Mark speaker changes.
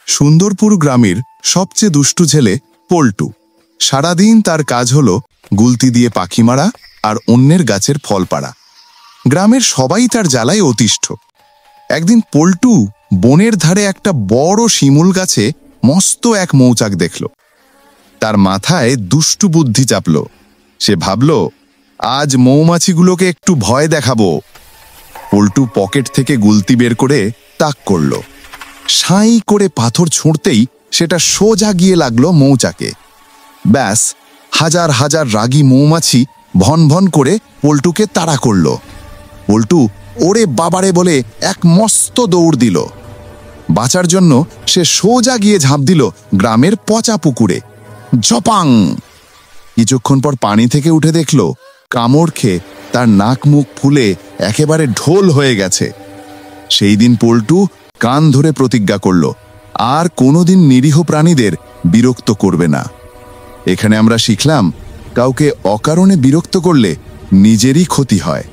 Speaker 1: সুন্দরপুর গ্রামের সবচেয়ে দুষ্টু ছেলে পল্টু। সারাদিন তার কাজ হলো গুলতি দিয়ে পাখি মারা আর অন্যের গাছের ফল পাড়া। গ্রামের সবাই তার জ্বালায় অতিষ্ঠ। একদিন পল্টু বনের ধারে একটা বড় শিমুল গাছে মস্ত এক মৌচাক দেখল। তার মাথায় দুষ্টু বুদ্ধি চাপল। সে ভাবল, আজ মৌমাছিগুলোকে একটু ভয় দেখাবো। পল্টু পকেট থেকে গুলতি বের করে তাক করল। সাঁই করে পাথর ছুঁড়তেই সেটা সোজা গিয়ে লাগলো মৌচাকে। ব্যাস, হাজার হাজার রাগী মৌমাছি ভন ভন করে পল্টুকে তাড়া করল। পল্টু ওরে বাবারে বলে এক মস্ত দৌড় দিল। বাঁচার জন্য সে সোজা গিয়ে ঝাঁপ দিল গ্রামের পচা পুকুরে। ঝপাং! কিছুক্ষণ পর পানি থেকে উঠে দেখল কামড় খেয়ে তার নাক মুখ ফুলে একেবারে ঢোল হয়ে গেছে। সেই দিন পল্টু কান ধরে প্রতিজ্ঞা করল, আর কোনোদিন নিরীহ প্রাণীদের বিরক্ত করবে না। এখানে আমরা শিখলাম, কাউকে অকারণে বিরক্ত করলে নিজেরই ক্ষতি হয়।